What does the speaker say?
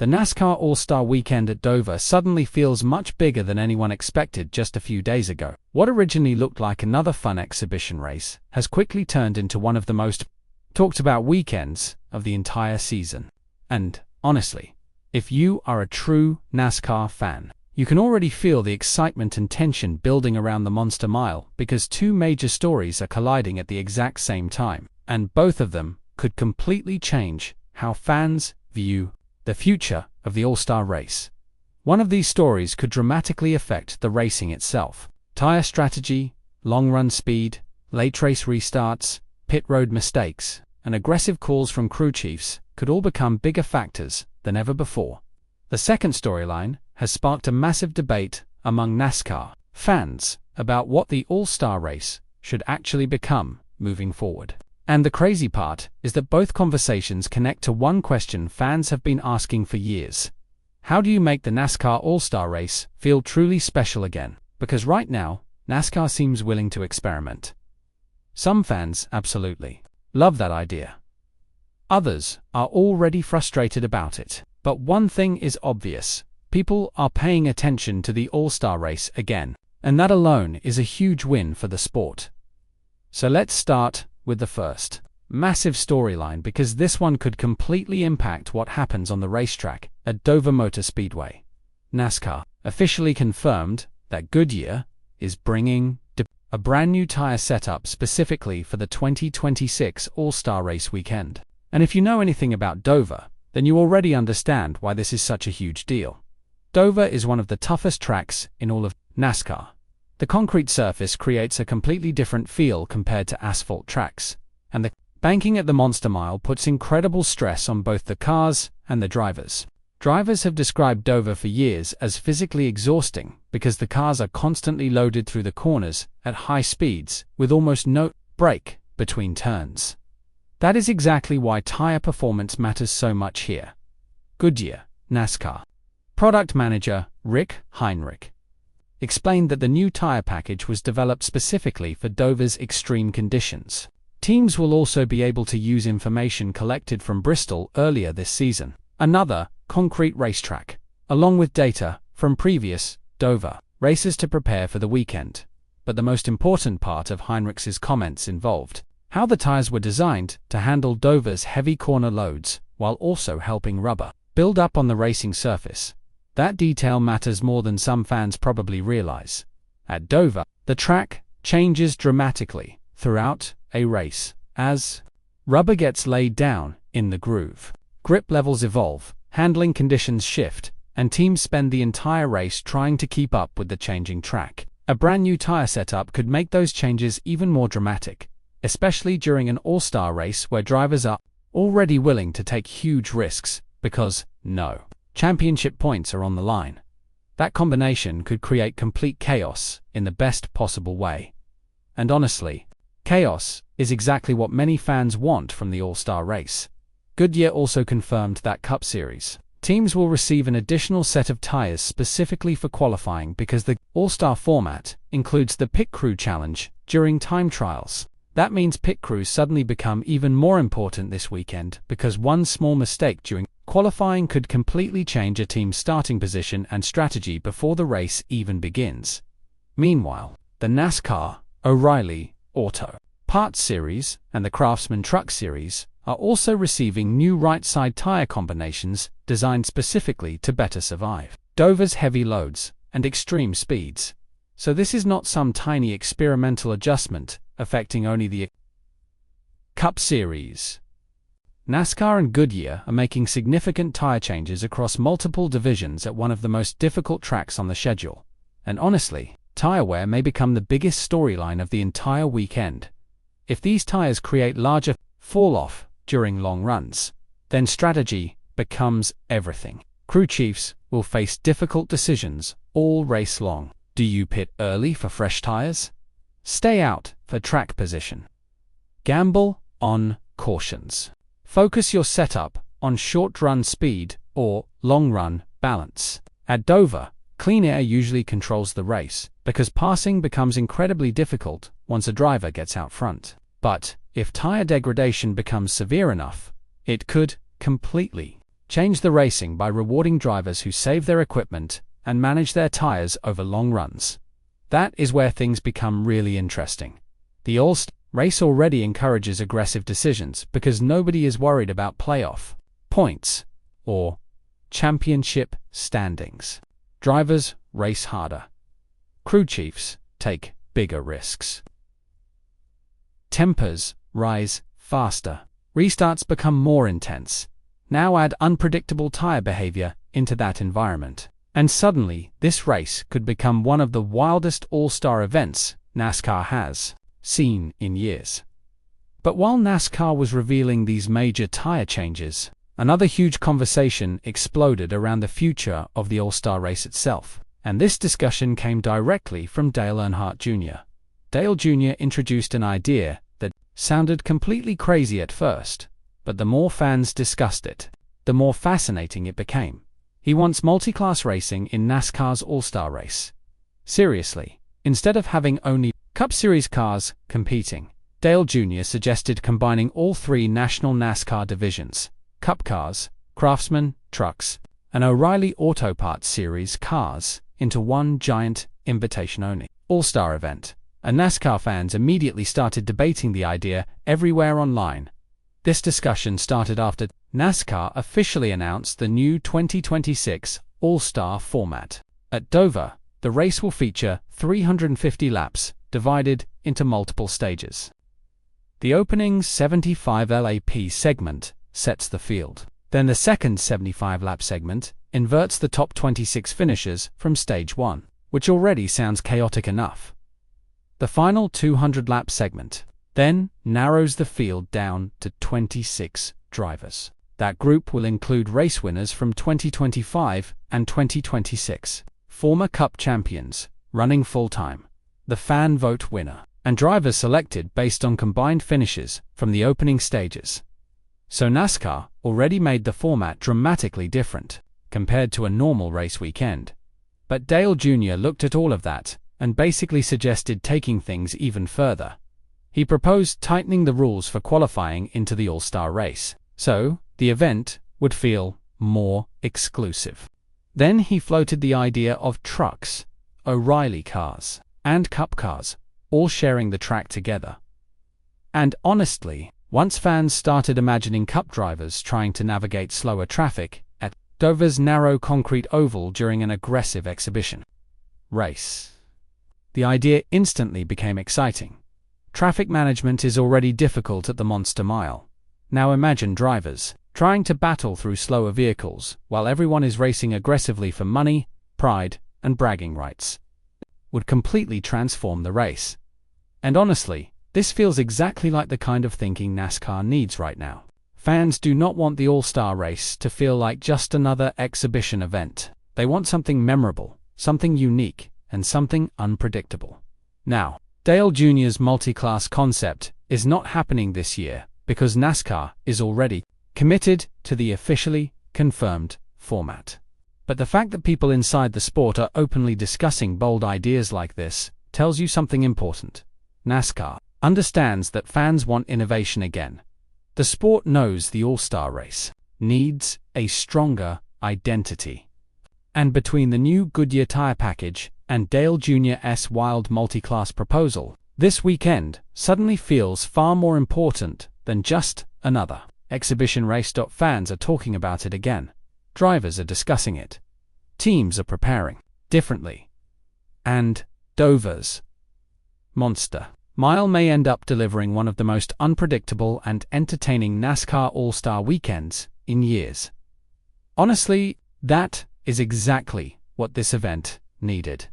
The NASCAR All-Star Weekend at Dover suddenly feels much bigger than anyone expected just a few days ago. What originally looked like another fun exhibition race has quickly turned into one of the most talked about weekends of the entire season. And, honestly, if you are a true NASCAR fan, you can already feel the excitement and tension building around the Monster Mile because two major stories are colliding at the exact same time, and both of them could completely change how fans view the future of the All-Star race. One of these stories could dramatically affect the racing itself. Tire strategy, long-run speed, late race restarts, pit road mistakes, and aggressive calls from crew chiefs could all become bigger factors than ever before. The second storyline has sparked a massive debate among NASCAR fans about what the All-Star race should actually become moving forward. And the crazy part is that both conversations connect to one question fans have been asking for years. How do you make the NASCAR All-Star race feel truly special again? Because right now, NASCAR seems willing to experiment. Some fans absolutely love that idea. Others are already frustrated about it. But one thing is obvious. People are paying attention to the All-Star race again. And that alone is a huge win for the sport. So let's start with the first massive storyline, because this one could completely impact what happens on the racetrack at Dover Motor Speedway. NASCAR officially confirmed that Goodyear is bringing a brand new tire setup specifically for the 2026 All-Star race weekend. And if you know anything about Dover, then you already understand why this is such a huge deal. Dover is one of the toughest tracks in all of NASCAR. The concrete surface creates a completely different feel compared to asphalt tracks, and the banking at the Monster Mile puts incredible stress on both the cars and the drivers. Drivers have described Dover for years as physically exhausting because the cars are constantly loaded through the corners at high speeds with almost no break between turns. That is exactly why tire performance matters so much here. Goodyear, NASCAR product manager Rick Heinrich explained that the new tire package was developed specifically for Dover's extreme conditions. Teams will also be able to use information collected from Bristol earlier this season, another concrete racetrack, along with data from previous Dover races to prepare for the weekend. But the most important part of Heinrich's comments involved how the tires were designed to handle Dover's heavy corner loads while also helping rubber build up on the racing surface. That detail matters more than some fans probably realize. At Dover, the track changes dramatically throughout a race as rubber gets laid down in the groove. Grip levels evolve, handling conditions shift, and teams spend the entire race trying to keep up with the changing track. A brand new tire setup could make those changes even more dramatic, especially during an all-star race where drivers are already willing to take huge risks because, no championship points are on the line. That combination could create complete chaos in the best possible way. And honestly, chaos is exactly what many fans want from the All-Star race. Goodyear also confirmed that Cup Series teams will receive an additional set of tires specifically for qualifying because the All-Star format includes the Pit Crew Challenge during time trials. That means pit crews suddenly become even more important this weekend because one small mistake during qualifying could completely change a team's starting position and strategy before the race even begins. Meanwhile, the NASCAR O'Reilly Auto Parts Series and the Craftsman Truck Series are also receiving new right-side tire combinations designed specifically to better survive Dover's heavy loads and extreme speeds. So this is not some tiny experimental adjustment affecting only the Cup Series. NASCAR and Goodyear are making significant tire changes across multiple divisions at one of the most difficult tracks on the schedule. And honestly, tire wear may become the biggest storyline of the entire weekend. If these tires create larger fall-off during long runs, then strategy becomes everything. Crew chiefs will face difficult decisions all race long. Do you pit early for fresh tires? Stay out for track position? Gamble on cautions. Focus your setup on short-run speed or long-run balance. At Dover, clean air usually controls the race because passing becomes incredibly difficult once a driver gets out front. But if tire degradation becomes severe enough, it could completely change the racing by rewarding drivers who save their equipment and manage their tires over long runs. That is where things become really interesting. The All-Star race already encourages aggressive decisions because nobody is worried about playoff points or championship standings. Drivers race harder. Crew chiefs take bigger risks. Tempers rise faster. Restarts become more intense. Now add unpredictable tire behavior into that environment. And suddenly, this race could become one of the wildest all-star events NASCAR has seen in years. But while NASCAR was revealing these major tire changes, another huge conversation exploded around the future of the All-Star race itself. And this discussion came directly from Dale Earnhardt Jr. Dale Jr. introduced an idea that sounded completely crazy at first, but the more fans discussed it, the more fascinating it became. He wants multi-class racing in NASCAR's All-Star race. Seriously, instead of having only Cup Series cars competing, Dale Jr. suggested combining all three national NASCAR divisions, Cup cars, Craftsman, trucks, and O'Reilly Auto Parts Series cars, into one giant, invitation-only All-Star event. And NASCAR fans immediately started debating the idea everywhere online. This discussion started after NASCAR officially announced the new 2026 All-Star format. At Dover, the race will feature 350 laps, divided into multiple stages. The opening 75 lap segment sets the field. Then the second 75-lap segment inverts the top 26 finishers from Stage 1, which already sounds chaotic enough. The final 200-lap segment then narrows the field down to 26 drivers. That group will include race winners from 2025 and 2026, former Cup champions, running full-time, the fan vote winner, and drivers selected based on combined finishes from the opening stages. So NASCAR already made the format dramatically different compared to a normal race weekend. But Dale Jr. looked at all of that and basically suggested taking things even further. He proposed tightening the rules for qualifying into the All-Star race, so the event would feel more exclusive. Then he floated the idea of trucks, O'Reilly cars, and Cup cars, all sharing the track together. And honestly, once fans started imagining Cup drivers trying to navigate slower traffic at Dover's narrow concrete oval during an aggressive exhibition race, the idea instantly became exciting. Traffic management is already difficult at the Monster Mile. Now imagine drivers trying to battle through slower vehicles while everyone is racing aggressively for money, pride, and bragging rights. Would completely transform the race. And honestly, this feels exactly like the kind of thinking NASCAR needs right now. Fans do not want the All-Star race to feel like just another exhibition event. They want something memorable, something unique, and something unpredictable. Now, Dale Jr.'s multi-class concept is not happening this year because NASCAR is already committed to the officially confirmed format. But the fact that people inside the sport are openly discussing bold ideas like this tells you something important. NASCAR understands that fans want innovation again. The sport knows the All-Star race needs a stronger identity. And between the new Goodyear tire package and Dale Jr.'s wild multi-class proposal, this weekend suddenly feels far more important than just another exhibition race. Fans are talking about it again. Drivers are discussing it. Teams are preparing differently. And Dover's Monster Mile may end up delivering one of the most unpredictable and entertaining NASCAR All-Star weekends in years. Honestly, that is exactly what this event needed.